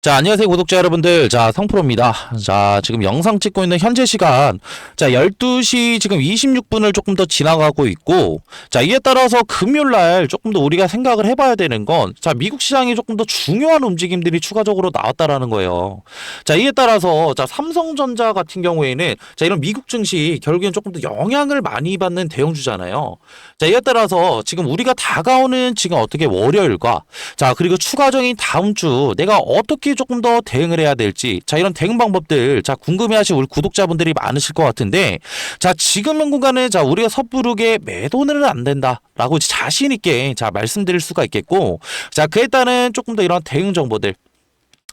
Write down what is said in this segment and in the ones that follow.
자, 안녕하세요, 구독자 여러분들. 자, 성프로입니다. 자, 지금 영상 찍고 있는 현재 시간, 자, 12시 지금 26분을 조금 더 지나가고 있고, 자, 이에 따라서 금요일날 조금 더 우리가 생각을 해봐야 되는 건, 자, 미국 시장이 조금 더 중요한 움직임들이 추가적으로 나왔다라는 거예요. 자, 이에 따라서, 자, 삼성전자 같은 경우에는, 자, 이런 미국 증시 결국엔 조금 더 영향을 많이 받는 대형주잖아요. 자, 이에 따라서 지금 우리가 다가오는 지금 어떻게 월요일과, 자, 그리고 추가적인 다음 주 내가 어떻게 조금 더 대응을 해야 될지, 자, 이런 대응 방법들, 자, 궁금해하실 우리 구독자분들이 많으실 것 같은데, 자, 지금 현재는 자, 우리가 섣부르게 매도는 안 된다라고 자신 있게 자, 말씀드릴 수가 있겠고, 자, 그에 따른 조금 더 이런 대응 정보들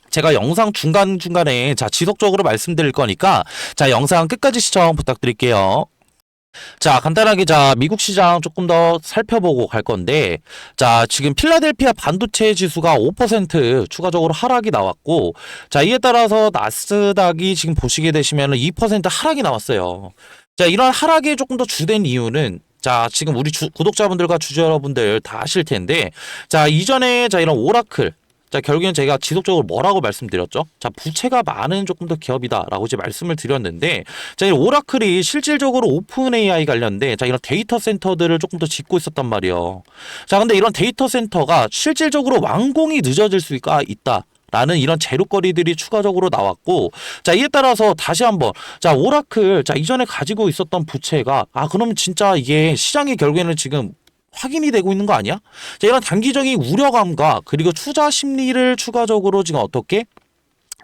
제가 영상 중간중간에 자, 지속적으로 말씀드릴 거니까, 자, 영상 끝까지 시청 부탁드릴게요. 자, 간단하게 자, 미국 시장 조금 더 살펴보고 갈 건데, 자, 지금 필라델피아 반도체 지수가 5% 추가적으로 하락이 나왔고, 자, 이에 따라서 나스닥이 지금 보시게 되시면 2% 하락이 나왔어요. 자, 이런 하락이 조금 더 주된 이유는, 자, 지금 우리 구독자분들과 주주 여러분들 다 아실 텐데, 자, 이전에 자, 이런 오라클, 자, 결국엔 제가 지속적으로 뭐라고 말씀드렸죠? 자, 부채가 많은 조금 더 기업이다라고 이제 말씀을 드렸는데, 자, 이 오라클이 실질적으로 오픈 AI 관련된 자, 이런 데이터 센터들을 조금 더 짓고 있었단 말이에요. 자, 근데 이런 데이터 센터가 실질적으로 완공이 늦어질 수가 있다. 라는 이런 재료거리들이 추가적으로 나왔고, 자, 이에 따라서 다시 한번, 자, 오라클, 자, 이전에 가지고 있었던 부채가, 그러면 진짜 이게 시장이 결국에는 지금 확인이 되고 있는 거 아니야? 자, 이런 단기적인 우려감과 그리고 투자 심리를 추가적으로 지금 어떻게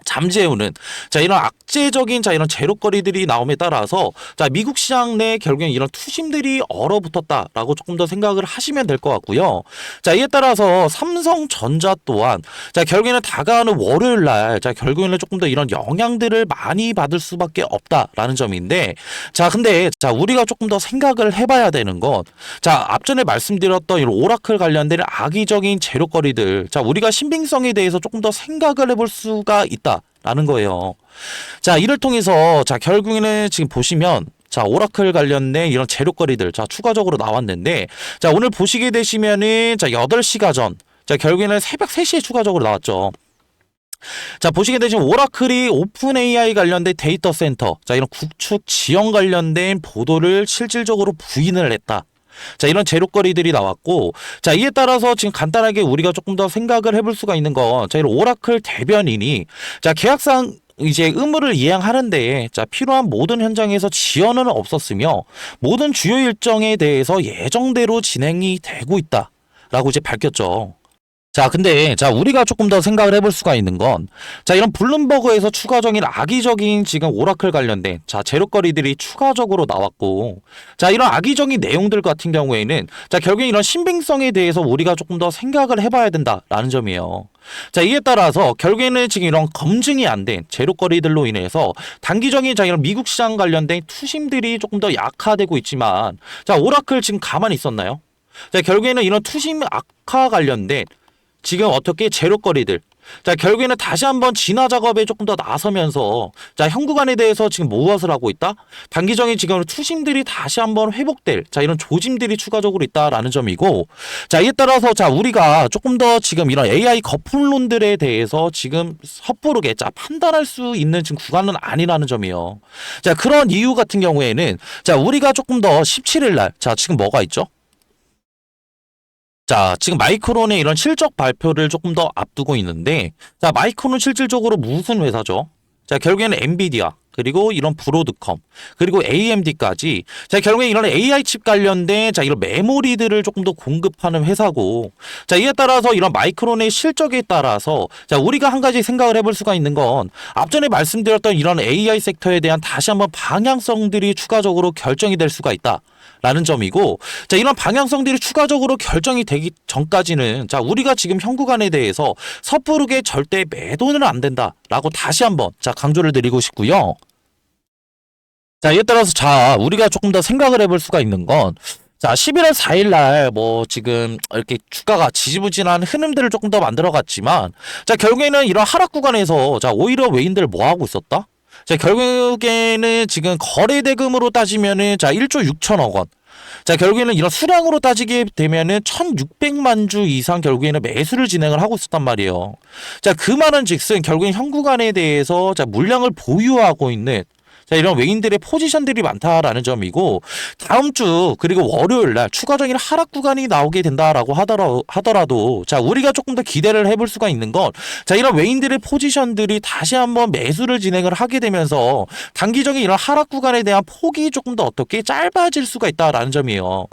잠재우는 자, 이런 악재적인 자, 이런 재료거리들이 나옴에 따라서 자, 미국 시장 내 결국엔 이런 투심들이 얼어붙었다라고 조금 더 생각을 하시면 될 것 같고요. 자, 이에 따라서 삼성전자 또한 자, 결국에는 다가오는 월요일 날 자, 결국에는 조금 더 이런 영향들을 많이 받을 수밖에 없다라는 점인데, 자, 근데 자, 우리가 조금 더 생각을 해봐야 되는 건, 자, 앞전에 말씀드렸던 이런 오라클 관련된 악의적인 재료거리들, 자, 우리가 신빙성에 대해서 조금 더 생각을 해볼 수가 있다. 라는 거예요. 자, 이를 통해서 자, 결국에는 지금 보시면 자, 오라클 관련된 이런 재료거리들 자, 추가적으로 나왔는데, 자, 오늘 보시게 되시면은 자, 8시가 전 자, 결국에는 새벽 3시에 추가적으로 나왔죠. 자, 보시게 되시면 오라클이 오픈 AI 관련된 데이터 센터 자, 이런 구축 지원 관련된 보도를 실질적으로 부인을 했다. 자, 이런 재료거리들이 나왔고, 자, 이에 따라서 지금 간단하게 우리가 조금 더 생각을 해볼 수가 있는 건, 자, 이런 오라클 대변인이, 자, 계약상 이제 의무를 이행하는데, 자, 필요한 모든 현장에서 지연은 없었으며, 모든 주요 일정에 대해서 예정대로 진행이 되고 있다. 라고 이제 밝혔죠. 자, 근데, 자, 우리가 조금 더 생각을 해볼 수가 있는 건, 자, 이런 블룸버그에서 추가적인 악의적인 지금 오라클 관련된, 자, 재료거리들이 추가적으로 나왔고, 자, 이런 악의적인 내용들 같은 경우에는, 자, 결국엔 이런 신빙성에 대해서 우리가 조금 더 생각을 해봐야 된다라는 점이에요. 자, 이에 따라서 결국에는 지금 이런 검증이 안 된 재료거리들로 인해서 단기적인 자, 이런 미국 시장 관련된 투심들이 조금 더 약화되고 있지만, 자, 오라클 지금 가만히 있었나요? 자, 결국에는 이런 투심 악화 관련된 지금 어떻게 재료거리들, 자, 결국에는 다시 한번 진화 작업에 조금 더 나서면서 자, 현 구간에 대해서 지금 무엇을 하고 있다? 단기적인 지금 투심들이 다시 한번 회복될 자, 이런 조짐들이 추가적으로 있다라는 점이고, 자, 이에 따라서 자, 우리가 조금 더 지금 이런 AI 거품론들에 대해서 지금 섣부르게 자, 판단할 수 있는 지금 구간은 아니라는 점이요. 자, 그런 이유 같은 경우에는 자, 우리가 조금 더 17일 날 자, 지금 뭐가 있죠? 자, 지금 마이크론의 이런 실적 발표를 조금 더 앞두고 있는데, 자, 마이크론은 실질적으로 무슨 회사죠? 자, 결국에는 엔비디아, 그리고 이런 브로드컴, 그리고 AMD까지, 자, 결국에 이런 AI 칩 관련된, 자, 이런 메모리들을 조금 더 공급하는 회사고, 자, 이에 따라서 이런 마이크론의 실적에 따라서, 자, 우리가 한 가지 생각을 해볼 수가 있는 건, 앞전에 말씀드렸던 이런 AI 섹터에 대한 다시 한번 방향성들이 추가적으로 결정이 될 수가 있다. 라는 점이고, 자, 이런 방향성들이 추가적으로 결정이 되기 전까지는 자, 우리가 지금 현 구간에 대해서 섣부르게 절대 매도는 안 된다라고 다시 한번 자, 강조를 드리고 싶고요. 자, 이에 따라서 자, 우리가 조금 더 생각을 해볼 수가 있는 건, 자, 11월 4일 날 뭐 지금 이렇게 주가가 지지부진한 흐름들을 조금 더 만들어갔지만, 자, 결국에는 이런 하락 구간에서 자, 오히려 외인들 뭐 하고 있었다? 자, 결국에는 지금 거래 대금으로 따지면은 자, 1조 6천억 원. 자, 결국에는 이런 수량으로 따지게 되면은 1600만 주 이상 결국에는 매수를 진행을 하고 있었단 말이에요. 자, 그 말은 즉슨 결국엔 현 구간에 대해서 자, 물량을 보유하고 있는 자, 이런 외인들의 포지션들이 많다라는 점이고, 다음 주 그리고 월요일 날 추가적인 하락 구간이 나오게 된다라고 하더라도 자, 우리가 조금 더 기대를 해볼 수가 있는 건 자, 이런 외인들의 포지션들이 다시 한번 매수를 진행을 하게 되면서 단기적인 이런 하락 구간에 대한 폭이 조금 더 어떻게 짧아질 수가 있다라는 점이에요.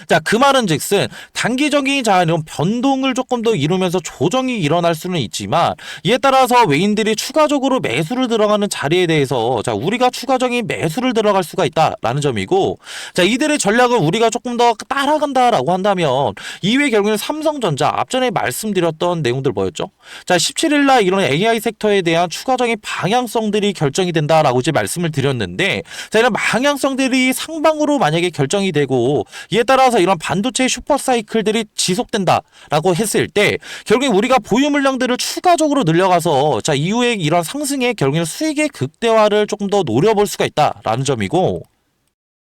자, 그 말은 즉슨 단기적인 자, 이런 변동을 조금 더 이루면서 조정이 일어날 수는 있지만 이에 따라서 외인들이 추가적으로 매수를 들어가는 자리에 대해서 자, 우리가 추가적인 매수를 들어갈 수가 있다라는 점이고, 자, 이들의 전략을 우리가 조금 더 따라간다라고 한다면 이외에 결국에는 삼성전자 앞전에 말씀드렸던 내용들 뭐였죠? 자, 17일 날 이런 AI 섹터에 대한 추가적인 방향성들이 결정이 된다라고 이제 말씀을 드렸는데, 자, 이런 방향성들이 상방으로 만약에 결정이 되고 이에 따라서 이런 반도체 슈퍼사이클들이 지속된다라고 했을 때 결국에 우리가 보유 물량들을 추가적으로 늘려가서 자, 이후에 이런 상승의 결국에는 수익의 극대화를 조금 더 노려볼 수가 있다라는 점이고,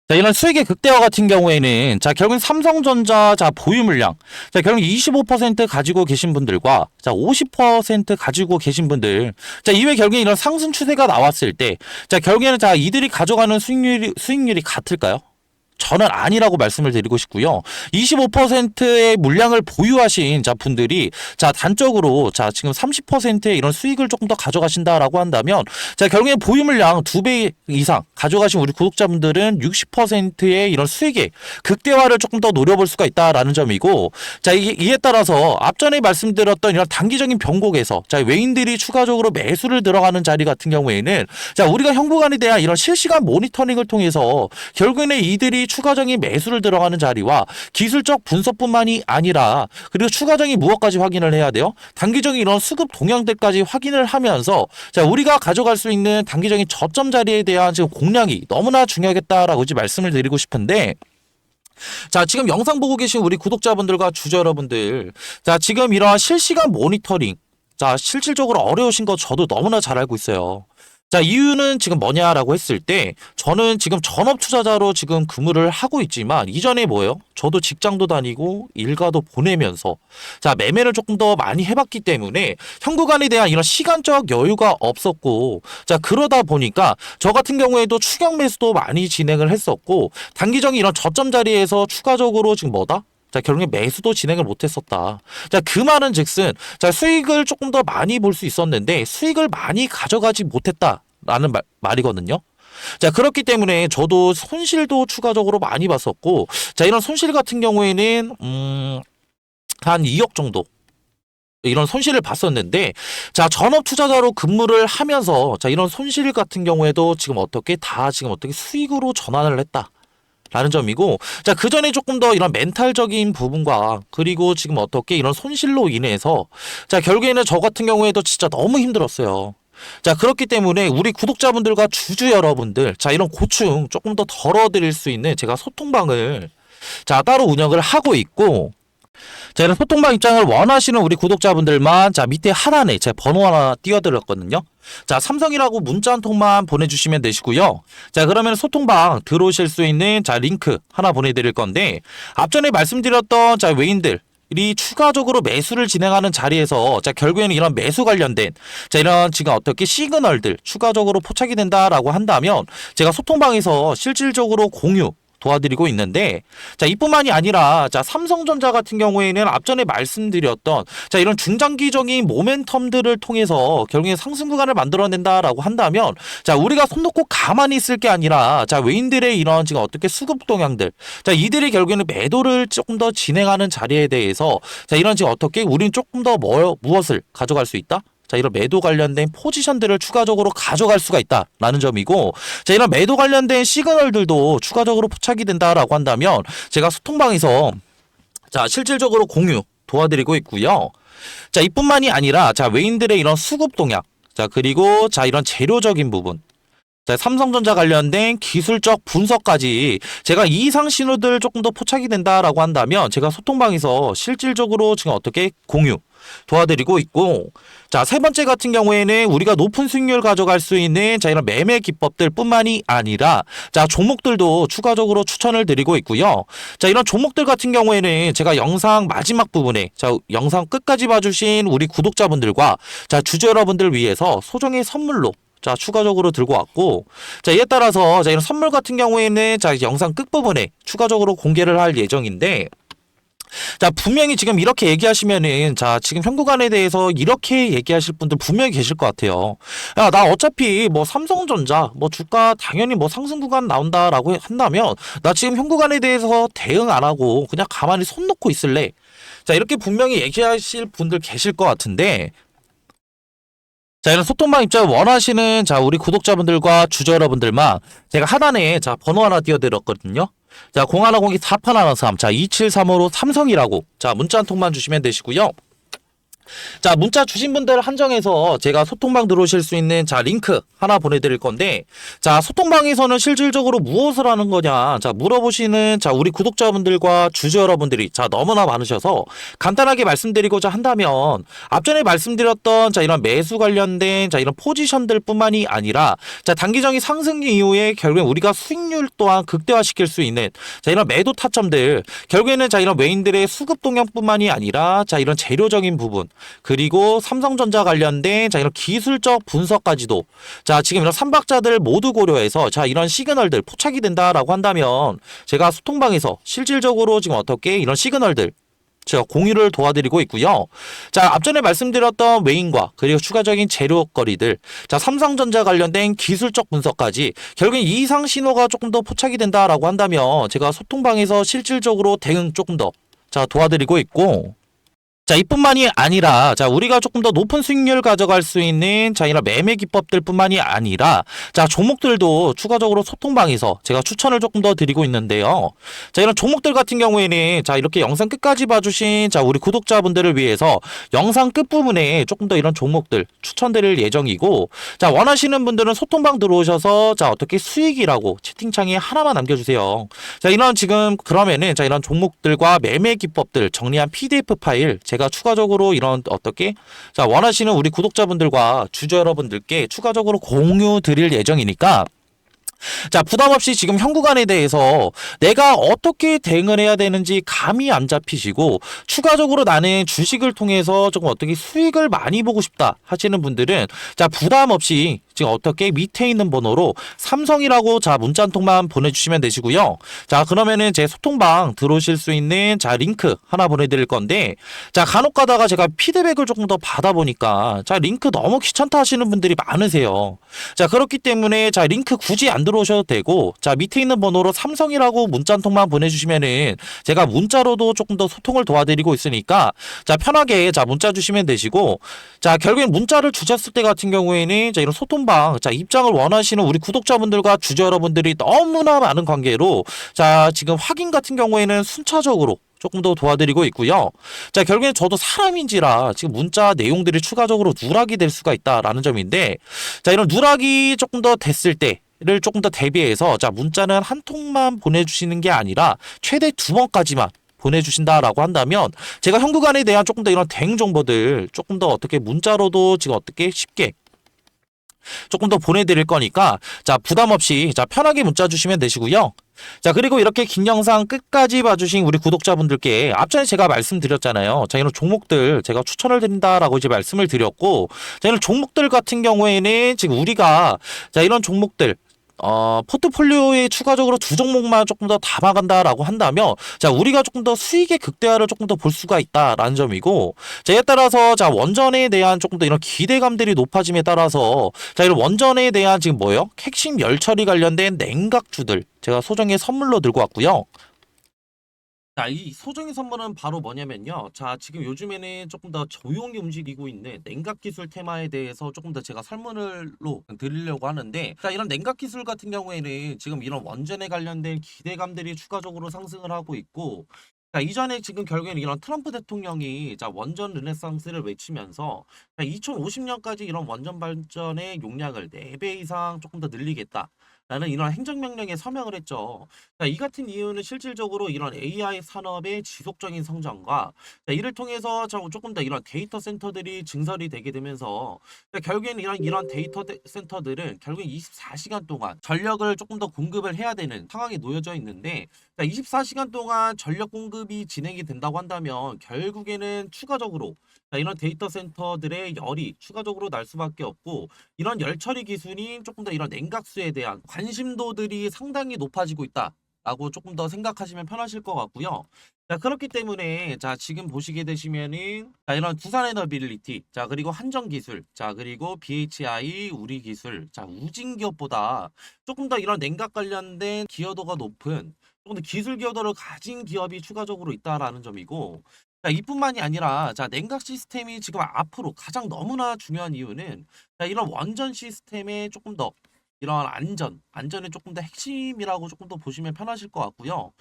자, 이런 수익의 극대화 같은 경우에는 자, 결국 삼성전자 자, 보유 물량 자, 결국 25% 가지고 계신 분들과 자, 50% 가지고 계신 분들 자, 이외에 결국에 이런 상승 추세가 나왔을 때 자, 결국에는 자, 이들이 가져가는 수익률이 같을까요? 저는 아니라고 말씀을 드리고 싶고요. 25%의 물량을 보유하신 자, 분들이 자, 단적으로 자, 지금 30%의 이런 수익을 조금 더 가져가신다라고 한다면 자, 결국에 보유 물량 2배 이상 가져가신 우리 구독자분들은 60%의 이런 수익의 극대화를 조금 더 노려볼 수가 있다라는 점이고, 자, 이에 따라서 앞전에 말씀드렸던 이런 단기적인 변곡에서 자, 외인들이 추가적으로 매수를 들어가는 자리 같은 경우에는 자, 우리가 현 구간에 대한 이런 실시간 모니터링을 통해서 결국에는 이들이 추가적인 매수를 들어가는 자리와 기술적 분석뿐만이 아니라 그리고 추가적인 무엇까지 확인을 해야 돼요? 단기적인 이런 수급 동향들까지 확인을 하면서 자, 우리가 가져갈 수 있는 단기적인 저점 자리에 대한 지금 공략이 너무나 중요하겠다라고 이제 말씀을 드리고 싶은데, 자, 지금 영상 보고 계신 우리 구독자분들과 주주 여러분들, 자, 지금 이러한 실시간 모니터링 자, 실질적으로 어려우신 거 저도 너무나 잘 알고 있어요. 자, 이유는 지금 뭐냐라고 했을 때 저는 지금 전업 투자자로 지금 근무를 하고 있지만 이전에 뭐예요? 저도 직장도 다니고 일가도 보내면서 자, 매매를 조금 더 많이 해봤기 때문에 현 구간에 대한 이런 시간적 여유가 없었고, 자, 그러다 보니까 저 같은 경우에도 추격 매수도 많이 진행을 했었고 단기적인 이런 저점 자리에서 추가적으로 지금 뭐다? 자, 결국에 매수도 진행을 못했었다. 자, 그 말은 즉슨 자, 수익을 조금 더 많이 볼 수 있었는데 수익을 많이 가져가지 못했다라는 말이거든요. 자, 그렇기 때문에 저도 손실도 추가적으로 많이 봤었고, 자, 이런 손실 같은 경우에는 한 2억 정도 이런 손실을 봤었는데, 자, 전업 투자자로 근무를 하면서 자, 이런 손실 같은 경우에도 지금 어떻게 수익으로 전환을 했다. 라는 점이고, 자, 그 전에 조금 더 이런 멘탈적인 부분과 그리고 지금 어떻게 이런 손실로 인해서 자, 결국에는 저 같은 경우에도 진짜 너무 힘들었어요. 자, 그렇기 때문에 우리 구독자분들과 주주 여러분들 자, 이런 고충 조금 더 덜어드릴 수 있는 제가 소통방을 자, 따로 운영을 하고 있고, 자, 이런 소통방 입장을 원하시는 우리 구독자분들만 자, 밑에 하단에 제 번호 하나 띄워드렸거든요. 자, 삼성이라고 문자 한 통만 보내주시면 되시고요. 자, 그러면 소통방 들어오실 수 있는 자, 링크 하나 보내드릴 건데, 앞전에 말씀드렸던 자, 외인들 이 추가적으로 매수를 진행하는 자리에서 자, 결국에는 이런 매수 관련된 자, 이런 지금 어떻게 시그널들 추가적으로 포착이 된다라고 한다면 제가 소통방에서 실질적으로 공유 도와드리고 있는데, 자, 이뿐만이 아니라 자, 삼성전자 같은 경우에는 앞전에 말씀드렸던 자, 이런 중장기적인 모멘텀들을 통해서 결국에 상승 구간을 만들어낸다라고 한다면 자, 우리가 손 놓고 가만히 있을 게 아니라 자, 외인들의 이런 지금 어떻게 수급 동향들 자, 이들이 결국에는 매도를 조금 더 진행하는 자리에 대해서 자, 이런 지금 어떻게 우리는 조금 더 무엇을 가져갈 수 있다? 자, 이런 매도 관련된 포지션들을 추가적으로 가져갈 수가 있다라는 점이고, 자, 이런 매도 관련된 시그널들도 추가적으로 포착이 된다라고 한다면 제가 소통방에서 자, 실질적으로 공유 도와드리고 있고요. 자, 이뿐만이 아니라 자, 외인들의 이런 수급 동향 자, 그리고 자, 이런 재료적인 부분 자, 삼성전자 관련된 기술적 분석까지 제가 이 이상 신호들 조금 더 포착이 된다라고 한다면 제가 소통방에서 실질적으로 지금 어떻게 공유 도와드리고 있고, 자, 세 번째 같은 경우에는 우리가 높은 수익률 가져갈 수 있는 자, 이런 매매 기법들 뿐만이 아니라 자, 종목들도 추가적으로 추천을 드리고 있고요. 자, 이런 종목들 같은 경우에는 제가 영상 마지막 부분에 자, 영상 끝까지 봐주신 우리 구독자분들과 자, 주주 여러분들 위해서 소정의 선물로 자, 추가적으로 들고 왔고, 자, 이에 따라서 자, 이런 선물 같은 경우에는 자, 영상 끝부분에 추가적으로 공개를 할 예정인데, 자, 분명히 지금 이렇게 얘기하시면은, 자, 지금 현구간에 대해서 이렇게 얘기하실 분들 분명히 계실 것 같아요. 야, 나 어차피 뭐 삼성전자, 뭐 주가 당연히 뭐 상승 구간 나온다라고 한다면, 나 지금 현구간에 대해서 대응 안 하고 그냥 가만히 손 놓고 있을래. 자, 이렇게 분명히 얘기하실 분들 계실 것 같은데, 자, 이런 소통방 입장 원하시는 자, 우리 구독자분들과 주주 여러분들만 제가 하단에 자, 번호 하나 띄워드렸거든요. 자, 0102-4813, 자, 2735로 삼성이라고 자, 문자 한 통만 주시면 되시고요. 자, 문자 주신 분들 한정해서 제가 소통방 들어오실 수 있는 자, 링크 하나 보내드릴 건데, 자, 소통방에서는 실질적으로 무엇을 하는 거냐, 자, 물어보시는 자, 우리 구독자분들과 주주 여러분들이 자, 너무나 많으셔서 간단하게 말씀드리고자 한다면, 앞전에 말씀드렸던 자, 이런 매수 관련된 자, 이런 포지션들 뿐만이 아니라 자, 단기적인 상승 이후에 결국에 우리가 수익률 또한 극대화시킬 수 있는 자, 이런 매도 타점들, 결국에는 자, 이런 외인들의 수급 동향뿐만이 아니라 자, 이런 재료적인 부분, 그리고 삼성전자 관련된 자, 이런 기술적 분석까지도 자, 지금 이런 삼박자들 모두 고려해서 자, 이런 시그널들 포착이 된다라고 한다면 제가 소통방에서 실질적으로 지금 어떻게 이런 시그널들 제가 공유를 도와드리고 있고요. 자, 앞전에 말씀드렸던 외인과 그리고 추가적인 재료거리들, 자, 삼성전자 관련된 기술적 분석까지 결국엔 이 이상 신호가 조금 더 포착이 된다라고 한다면 제가 소통방에서 실질적으로 대응 조금 더 자, 도와드리고 있고, 자, 이뿐만이 아니라 자, 우리가 조금 더 높은 수익률 가져갈 수 있는 자, 이런 매매 기법들 뿐만이 아니라 자, 종목들도 추가적으로 소통방에서 제가 추천을 조금 더 드리고 있는데요. 자, 이런 종목들 같은 경우에는 자, 이렇게 영상 끝까지 봐주신 자, 우리 구독자분들을 위해서 영상 끝부분에 조금 더 이런 종목들 추천드릴 예정이고, 자, 원하시는 분들은 소통방 들어오셔서 자, 어떻게 수익이라고 채팅창에 하나만 남겨주세요. 자, 이런 지금 그러면은 자, 이런 종목들과 매매 기법들 정리한 PDF 파일 제가 추가적으로 이런 어떻게 자, 원하시는 우리 구독자분들과 주주 여러분들께 추가적으로 공유 드릴 예정이니까, 자, 부담 없이 지금 현구간에 대해서 내가 어떻게 대응을 해야 되는지 감이 안 잡히시고 추가적으로 나는 주식을 통해서 조금 어떻게 수익을 많이 보고 싶다 하시는 분들은 자, 부담 없이 지금 어떻게 밑에 있는 번호로 삼성이라고 자, 문자 한 통만 보내주시면 되시고요. 자, 그러면은 제 소통방 들어오실 수 있는 자, 링크 하나 보내드릴 건데, 자, 간혹 가다가 제가 피드백을 조금 더 받아보니까 자, 링크 너무 귀찮다 하시는 분들이 많으세요. 자, 그렇기 때문에 자, 링크 굳이 안 들어오셔도 되고, 자, 밑에 있는 번호로 삼성이라고 문자 한 통만 보내주시면은 제가 문자로도 조금 더 소통을 도와드리고 있으니까 자, 편하게 자, 문자 주시면 되시고, 자, 결국엔 문자를 주셨을 때 같은 경우에는 자, 이런 소통방 자, 입장을 원하시는 우리 구독자분들과 주주 여러분들이 너무나 많은 관계로 자, 지금 확인 같은 경우에는 순차적으로 조금 더 도와드리고 있고요. 자, 결국엔 저도 사람인지라 지금 문자 내용들이 추가적으로 누락이 될 수가 있다라는 점인데, 자, 이런 누락이 조금 더 됐을 때 를 조금 더 대비해서 자, 문자는 한 통만 보내주시는 게 아니라 최대 2번까지만 보내주신다라고 한다면 제가 현구간에 대한 조금 더 이런 대응 정보들 조금 더 어떻게 문자로도 지금 어떻게 쉽게 조금 더 보내드릴 거니까 자, 부담 없이 자, 편하게 문자 주시면 되시고요. 자, 그리고 이렇게 긴 영상 끝까지 봐주신 우리 구독자분들께 앞전에 제가 말씀드렸잖아요. 자, 이런 종목들 제가 추천을 드린다라고 이제 말씀을 드렸고, 자, 이런 종목들 같은 경우에는 지금 우리가 자, 이런 종목들 포트폴리오에 추가적으로 두 종목만 조금 더 담아간다라고 한다면 자, 우리가 조금 더 수익의 극대화를 조금 더 볼 수가 있다라는 점이고, 자, 이에 따라서 자, 원전에 대한 조금 더 이런 기대감들이 높아짐에 따라서 자, 이런 원전에 대한 지금 뭐예요? 핵심 열 처리 관련된 냉각주들 제가 소정의 선물로 들고 왔고요. 자, 이 소정의 선물은 바로 뭐냐면요. 자, 지금 요즘에는 조금 더 조용히 움직이고 있는 냉각 기술 테마에 대해서 조금 더 제가 설문을로 드리려고 하는데, 자, 이런 냉각 기술 같은 경우에는 지금 이런 원전에 관련된 기대감들이 추가적으로 상승을 하고 있고, 자, 이전에 지금 결국에는 이런 트럼프 대통령이 자, 원전 르네상스를 외치면서 2050년까지 이런 원전 발전의 용량을 4배 이상 조금 더 늘리겠다. 라는 이런 행정명령에 서명을 했죠. 자, 이 같은 이유는 실질적으로 이런 AI 산업의 지속적인 성장과 자, 이를 통해서 조금 더 이런 데이터 센터들이 증설이 되게 되면서 자, 결국에는 이런 데이터 센터들은 결국엔 24시간 동안 전력을 조금 더 공급을 해야 되는 상황에 놓여져 있는데 24시간 동안 전력 공급이 진행이 된다고 한다면 결국에는 추가적으로 이런 데이터 센터들의 열이 추가적으로 날 수밖에 없고 이런 열 처리 기술이 조금 더 이런 냉각수에 대한 관심도들이 상당히 높아지고 있다. 라고 조금 더 생각하시면 편하실 것 같고요. 자, 그렇기 때문에 자, 지금 보시게 되시면은 자, 이런 두산 에너빌리티, 자, 그리고 한정 기술, 자, 그리고 BHI 우리 기술, 자, 우진 기업보다 조금 더 이런 냉각 관련된 기여도가 높은 조금 더 기술 기여도를 가진 기업이 추가적으로 있다라는 점이고 자, 이뿐만이 아니라 자, 냉각 시스템이 지금 앞으로 가장 너무나 중요한 이유는 자, 이런 원전 시스템에 조금 더 이런 안전이 조금 더 핵심이라고 조금 더 보시면 편하실 것 같고요.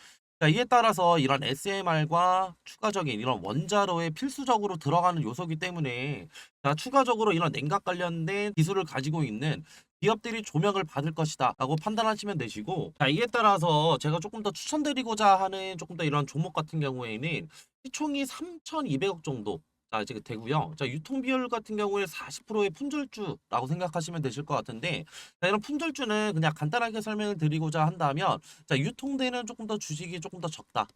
자, 이에 따라서 이런 SMR과 추가적인 이런 원자로에 필수적으로 들어가는 요소이기 때문에 자, 추가적으로 이런 냉각 관련된 기술을 가지고 있는 기업들이 조명을 받을 것이다 라고 판단하시면 되시고 자, 이에 따라서 제가 조금 더 추천드리고자 하는 조금 더 이런 종목 같은 경우에는 시총이 3,200억 정도 자, 이제 되고요. 자, 유통 비율 같은 경우에 40%의 품절주라고 생각하시면 되실 것 같은데 자, 이런 품절주는 그냥 간단하게 설명을 드리고자 한다면 자, 유통되는 조금 더 주식이 조금 더 적다.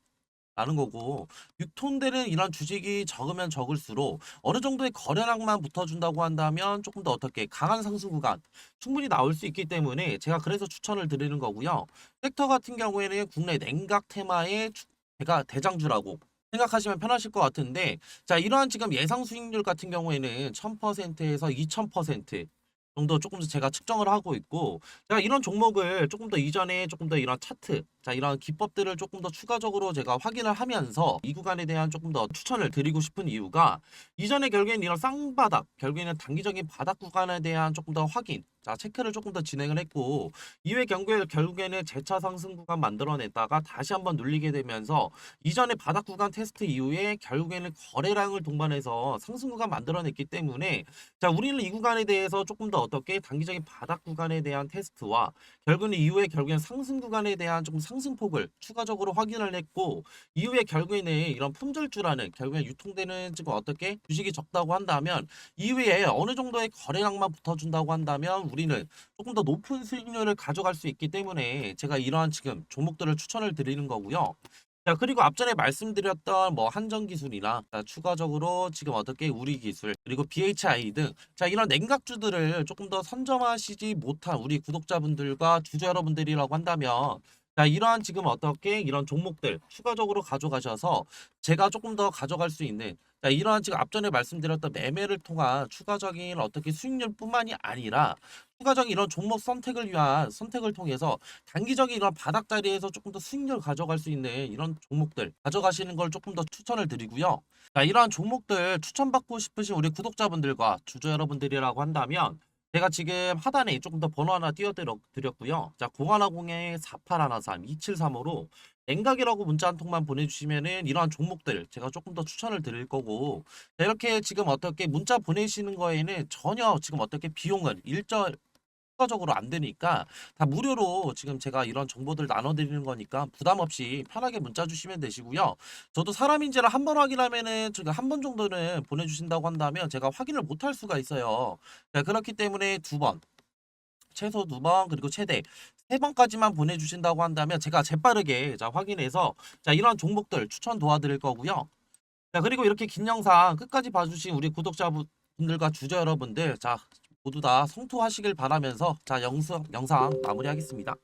라는 거고 유통되는 이런 주식이 적으면 적을수록 어느 정도의 거래량만 붙어준다고 한다면 조금 더 어떻게 강한 상승 구간 충분히 나올 수 있기 때문에 제가 그래서 추천을 드리는 거고요. 섹터 같은 경우에는 국내 냉각 테마의 제가 대장주라고 생각하시면 편하실 것 같은데 자, 이러한 지금 예상 수익률 같은 경우에는 1000%에서 2000% 정도 조금 더 제가 측정을 하고 있고 제가 이런 종목을 조금 더 이전에 조금 더 이런 차트 자, 이런 기법들을 조금 더 추가적으로 제가 확인을 하면서 이 구간에 대한 조금 더 추천을 드리고 싶은 이유가 이전에 결국에는 이런 쌍바닥 결국에는 단기적인 바닥 구간에 대한 조금 더 확인 자, 체크를 조금 더 진행을 했고 이후에 결국에는 재차 상승 구간 만들어냈다가 다시 한번 눌리게 되면서 이전에 바닥 구간 테스트 이후에 결국에는 거래량을 동반해서 상승 구간 만들어냈기 때문에 자, 우리는 이 구간에 대해서 조금 더 어떻게 단기적인 바닥 구간에 대한 테스트와 결국에는 이후에 결국에는 상승 구간에 대한 조금 상승폭을 추가적으로 확인을 했고 이후에 결국에는 이런 품절주라는 결국에 유통되는 지금 어떻게 주식이 적다고 한다면 이후에 어느 정도의 거래량만 붙어준다고 한다면 우리는 조금 더 높은 수익률을 가져갈 수 있기 때문에 제가 이러한 지금 종목들을 추천을 드리는 거고요. 자, 그리고 앞전에 말씀드렸던 뭐 한전기술이나 추가적으로 지금 어떻게 우리기술 그리고 BHI 등 자, 이런 냉각주들을 조금 더 선점하시지 못한 우리 구독자분들과 주주 여러분들이라고 한다면 자, 이러한 지금 어떻게 이런 종목들 추가적으로 가져가셔서 제가 조금 더 가져갈 수 있는 자, 이러한 지금 앞전에 말씀드렸던 매매를 통한 추가적인 어떻게 수익률뿐만이 아니라 추가적인 이런 종목 선택을 위한 선택을 통해서 단기적인 이런 바닥 자리에서 조금 더 수익률 가져갈 수 있는 이런 종목들 가져가시는 걸 조금 더 추천을 드리고요. 자, 이러한 종목들 추천받고 싶으신 우리 구독자분들과 주주 여러분들이라고 한다면 제가 지금 하단에 조금 더 번호 하나 띄워드렸고요. 자, 0110-4813-2735로 냉각이라고 문자 한 통만 보내주시면은 이러한 종목들 제가 조금 더 추천을 드릴 거고 자, 이렇게 지금 어떻게 문자 보내시는 거에는 전혀 지금 어떻게 비용은 추가적으로 안 되니까 다 무료로 지금 제가 이런 정보들 나눠드리는 거니까 부담 없이 편하게 문자 주시면 되시고요. 저도 사람인지를 한 번 확인하면은 지금 한 번 정도는 보내주신다고 한다면 제가 확인을 못 할 수가 있어요. 자, 그렇기 때문에 두 번, 최소 두 번, 그리고 최대 세 번까지만 보내주신다고 한다면 제가 재빠르게 자, 확인해서 자, 이런 종목들 추천 도와드릴 거고요. 자, 그리고 이렇게 긴 영상 끝까지 봐주신 우리 구독자분들과 주주 여러분들 자, 모두 다 성투하시길 바라면서 자, 영상 마무리하겠습니다.